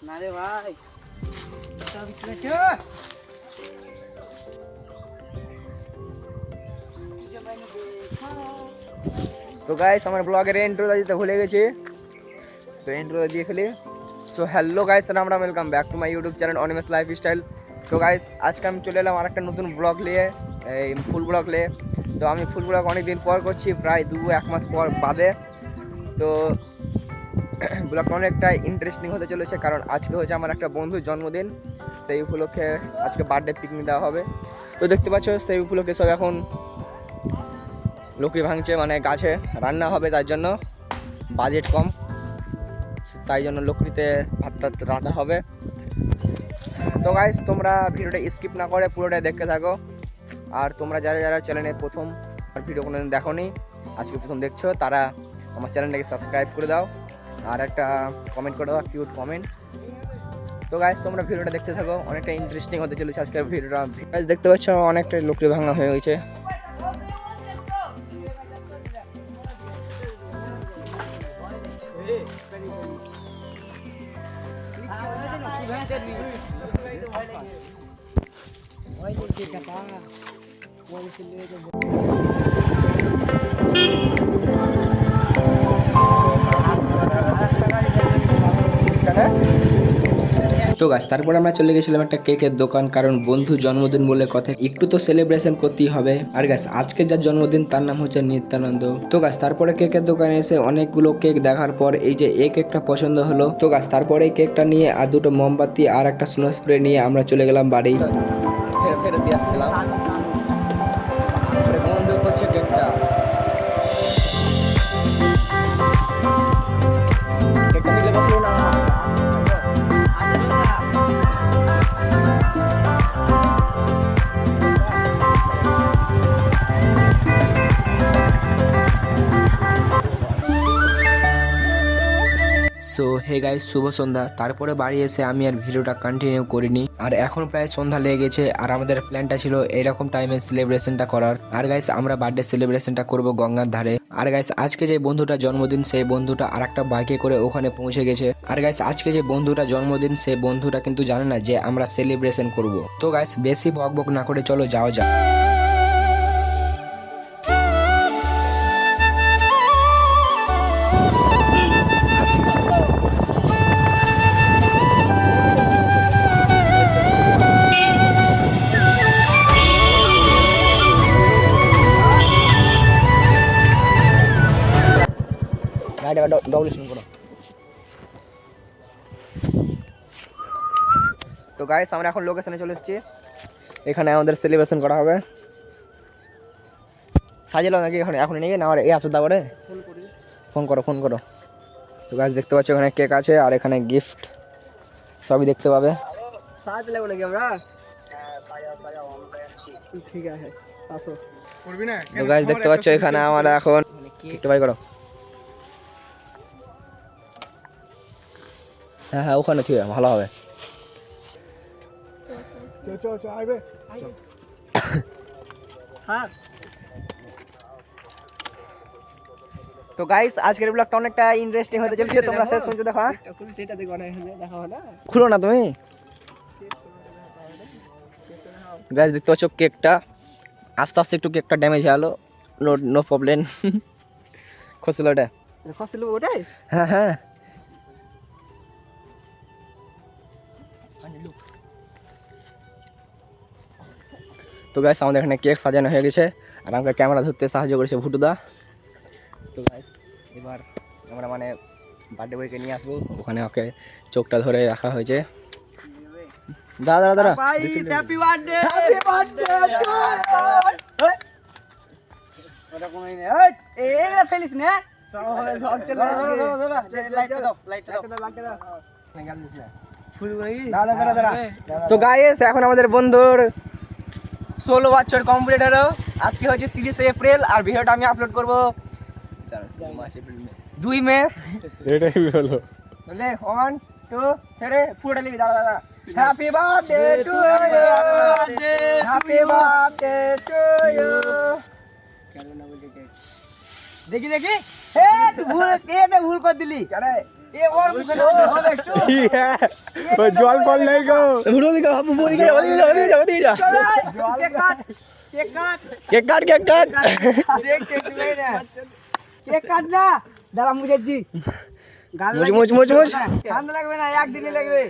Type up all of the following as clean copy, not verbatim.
না রে ভাই তো গাইস আমার ব্লগের ইন্ট্রোটা দিতে ভুলে গেছি, তো ইন্ট্রোটা দিয়ে ফেলি। সো হ্যালো গাইস, আমরা welcome back to my YouTube channel Animesh lifestyle. তো গাইস আজকে আমি চলে এলাম আরেকটা নতুন ব্লগ নিয়ে, এই ফুল ব্লগ নিয়ে। তো আমি ফুল ব্লগ অনেক দিন পর করছি, প্রায় 2-1 মাস পর বাদে। তো ব্লগটা অনেকটা ইন্টারেস্টিং হতে চলেছে, কারণ আজকে হচ্ছে আমার একটা বন্ধুর জন্মদিন। সেই উপলক্ষে আজকে বার্থডে পিকনিক দেওয়া হবে। তো দেখতে পাচ্ছ সেই উপলক্ষে সব এখন লকড়ি ভাঙছে, মানে গাছে রান্না হবে, তার জন্য বাজেট কম, তাই জন্য লকড়িতে ভাত রান্না হবে। তো গাইস তোমরা ভিডিওটা স্কিপ না করে পুরোটাই দেখতে থাকো। আর তোমরা যারা যারা চ্যানেলে প্রথম ভিডিও কোনোদিন দেখোনি, আজকে প্রথম দেখছো, তারা আমার চ্যানেলটাকে সাবস্ক্রাইব করে দাও আর একটা কমেন্ট করে দাও, কিউট কমেন্ট। তো গাইস তোমরা ভিডিওটা দেখতে থাকো, অনেকটা ইন্টারেস্টিং হতে চলেছে আজকের ভিডিওটা। গাইস দেখতে পাচ্ছ অনেকটা লকড়ি ভাঙা হয়ে গেছে। তো গাছ তারপরে আমরা চলে গেছিলাম একটা কেকের দোকান, কারণ বন্ধু জন্মদিন বলে কথা, একটু তো সেলিব্রেশন করতেই হবে। আর গাছ আজকে যার জন্মদিন তার নাম হচ্ছে নিত্যানন্দ। তো গাছ তারপরে কেকের দোকানে এসে অনেকগুলো কেক দেখার পর এই যে এই কেকটা পছন্দ হলো। তো গাছ তারপরে এই কেকটা নিয়ে আর দুটো মোমবাতি আর একটা স্নো স্প্রে নিয়ে আমরা চলে গেলাম বাড়ি। ফেরত দিয়ে আসছিলাম, বন্ধু করছে কেকটা। কেকটা মিলে বসলো না। সো হে গাইস, শুভ সন্ধ্যা। তারপরে বাড়ি এসে আমি আর ভিডিওটা কন্টিনিউ করিনি, আর এখন প্রায় সন্ধ্যা লেগে গেছে। আর আমাদের প্ল্যানটা ছিল এরকম টাইমে সেলিব্রেশনটা করার। আর গাইস আমরা বার্থডে সেলিব্রেশনটা করব গঙ্গার ধারে। আর গাইস আজকে যে বন্ধুটা জন্মদিন, সেই বন্ধুটা আরেকটা বাইকে করে ওখানে পৌঁছে গেছে। আর গাইস আজকে যে বন্ধুটা জন্মদিন, সেই বন্ধুটা কিন্তু জানে না যে আমরা সেলিব্রেশন করব। তো গাইস বেশি বক বক না করে চলো যাওয়া যাক। তো গাইস আমরা এখন লোকেশনে চলে এসেছি, এখানে আমাদের সেলিব্রেশন করা হবে। সাজালো নাকি এখন? এখন নিয়ে না, এই আসো তারপরে ফোন করো। তো গাইস দেখতে পাচ্ছ এখানে কেক আছে, আর এখানে গিফট সবই দেখতে পাবে। সাজাতে লাগবে নাকি আমরা? ঠিক আছে আসো। তো গাইস দেখতে পাচ্ছ এখানে আমরা এখন একটু বাই করো। হ্যাঁ ওখানে ঠিক আছে, ভালো হবে। তো গাইস আজকের ব্লগটা অনেকটা ইন্টারেস্টিং হতে চলেছে, তোমরা শেষ পর্যন্ত দেখো। খুলো না তুমি। গাইস দেখতে পাচ্ছ কেকটা আস্তে আস্তে একটু কেকটা ড্যামেজ হয়ে গেলো, নো প্রবলেম। খসলো ওটাই। হ্যাঁ তো গাইস আমাদের এখানে কেক সাজানো হয়ে গেছে, আর আমাকে ক্যামেরা ধরতে সাহায্য করেছে ভুটুদা। তো গাইস এবার আমরা মানে বার্থডে বয়কে নিয়ে আসবো, ওখানে ওকে চোখটা ধরে রাখা হয়েছে। দাদা হ্যাপি বার্থডে। ফেলিস না। তো গাইস এখন আমাদের বন্ধুর 16 বছর কমপ্লিট হলো। আজকে হচ্ছে 30 এপ্রিল, আর ভিডিওটা আমি আপলোড করবো 2 মে। এটাই হলো বলে 1 2 3 ফুটা লিবি। দাদা happy birthday to you, happy birthday to you. দেখি এ তুই ভুল করে দিলি। জল কল নেই গো কেক কাট না দাঁড়া মুজে জি মুচ মুচ মুচ ঠান্ডা লাগবে না একদিনই লাগবে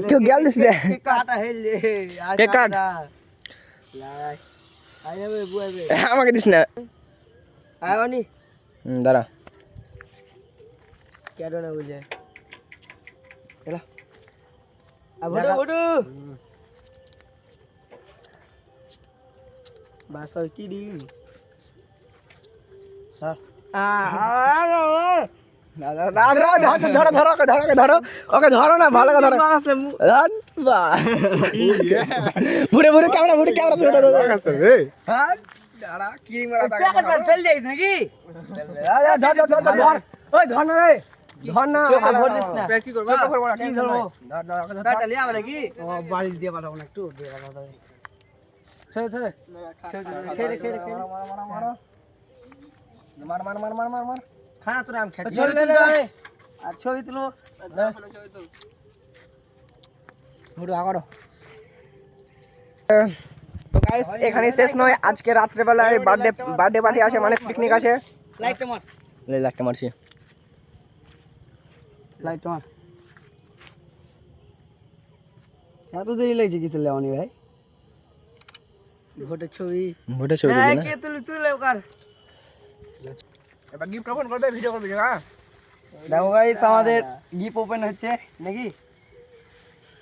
কেউ গেল দিস রে কেক কাটা হেলে কেক কাট আই যাবে বুয়াবে আমাকে দিস না আয়নি দাঁড়া কেন না বুঝে এলা আবড়ু বড়ু বাস কি দিন স্যার ধরো না ভালো করে ঘুরে ঘুরে ক্যামেরা ঘুরে ক্যামেরা ফেল দিস নাকি ধর না রে ধর না ভোট দিস না কি করবো কি ধরবো ব্যাটা লিয়ে আবে নাকি ও বাড়ি দিয়ে পাঠাবো না একটু দিয়ে পাঠাবো ছেড়ে ছেড়ে খেড়ে মার খানা তোরা আম খাই ছবি তুলতে হবে আর ছবি তুলো ঘুরে আগারো তো গাইস এখানে শেষ নয় আজকে রাত্রে বেলায় বার্থডে পার্টি আছে মানে পিকনিক আছে লাইটটা মার লাইটটা মারছি লাইটটা মার এত দেরি লাগছে কি তুলে অনি ভাই ভোটের ছবি হ্যাঁ কে তুলে ওকার এবার গিফট ওপেন করবে ভিডিও করবে হ্যাঁ দেখো গাইস আমাদের গিফট ওপেন হচ্ছে নাকি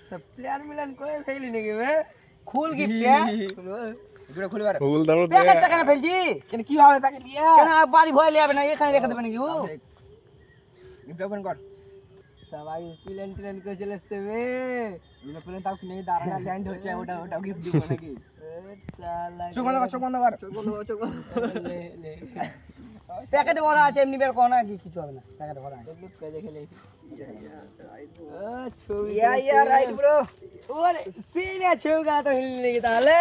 সব প্লেয়ার মিলান করে ফেলি নাকি বে খুল গিফট ভিডিও খুলবার খুল দাও প্যাকেটটা কেন ফেলছি কেন কি হবে প্যাকেট দিয়ে কেন বাড়ি ভয় লিয়ে না এখানে রেখে দেবে নাকি ও গিফট ওপেন কর সবাই প্লেন করে চলে আসছে বে এটা প্লেন তাও কিনে দাঁড়ানা ল্যান্ড হচ্ছে ওটা গিফট দিব নাকি শালা চোখ বন্ধ কর চোখ বন্ধ প্যাকেটে ভরা আছে এমনি বের করো না কিছু হবে না প্যাকেটে ভরা আছে দেখে লে ইয়া রাইট ব্রো ওরে সিনে ছবি গা তো হিল নাকি তাহলে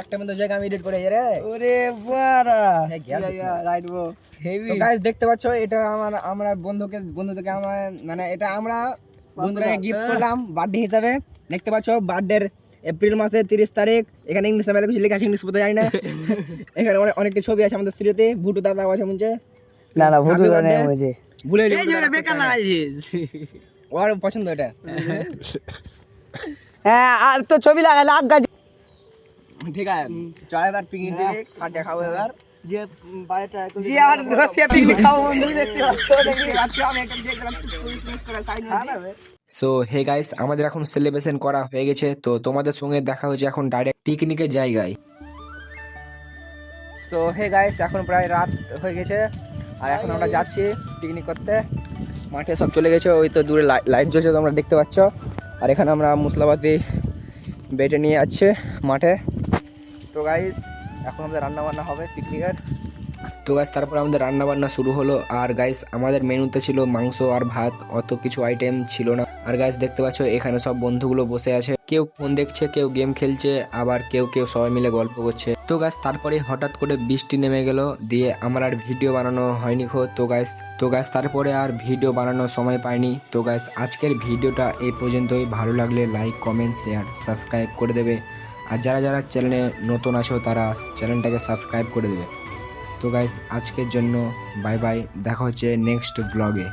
একটা মধ্যে জায়গা আমি এডিট করে রে ওরে বাড়া রাইট ব্রো হেভি তো গাইস দেখতে পাচ্ছ এটা আমরা বন্ধুদেরকে আমার মানে এটা আমরা বন্ধুরা গিফট করলাম বার্থডে হিসাবে দেখতে পাচ্ছ বার্থডের এপ্রিল মাসের 30 তারিখ এখানে ইংলিশে মেলা কিছু লেখা আছে ইংলিশ বলতে জানি না এখানে অনেকটা ছবি আছে আমাদের স্ত্রীতে ভুটু দাদাও আছে মনে না ভুটু দাদা নেই মুঝে ভুলে এই যে বেকার লাগাইছিস ওর পছন্দ এটা হ্যাঁ আর তো ছবি লাগালে আজ্ঞা ঠিক আছে চল এবার পিকনিক দিকে খাটে খাবো এবার যে বাড়িটা জি আর রসিয়া পিকনিক খাবো বন্ধু দেখতে পাচ্ছ নাকি আচ্ছা আমি একটা দিয়ে গেলাম পুলিশ করে সাইড নিয়ে সো হে গাইস আমাদের এখন সেলিব্রেশন করা হয়ে গেছে তো তোমাদের সঙ্গে দেখা হচ্ছে এখন ডাইরেক্ট পিকনিকের জায়গায় সো হে গাইস এখন প্রায় রাত হয়ে গেছে আর এখন আমরা যাচ্ছি পিকনিক করতে মাঠে সব চলে গেছে ওই তো দূরে লাইট জ্বলছে তোমরা দেখতে পাচ্ছ আর এখানে আমরা মশলাপাতি বেটে নিয়ে যাচ্ছে মাঠে তো গাইস এখন আমাদের রান্না বান্না হবে পিকনিকের তো গাইস তারপর আমাদের রান্না বান্না শুরু হলো আর গাইস আমাদের মেনুতে ছিল মাংস আর ভাত অত কিছু আইটেম ছিল না আর গাইস দেখতে পাচ্ছ এখানে সব বন্ধুগুলো বসে আছে কেউ ফোন দেখছে কেউ গেম খেলছে আবার কেউ সবাই মিলে গল্প করছে তো গাইস তারপরে হঠাৎ করে বৃষ্টি নেমে গেল দিয়ে আমার আর ভিডিও বানানো হয়নি তো গাইস তারপরে আর ভিডিও বানানোর সময় পাইনি তো গাইস আজকের ভিডিওটা এই পর্যন্তই ভালো লাগলে লাইক কমেন্ট শেয়ার সাবস্ক্রাইব করে দেবে আর যারা চ্যানেলে নতুন আছো তারা চ্যানেলটাকে সাবস্ক্রাইব করে দেবে তো গাইস আজকের জন্য বাই বাই দেখা হচ্ছে নেক্সট ব্লগে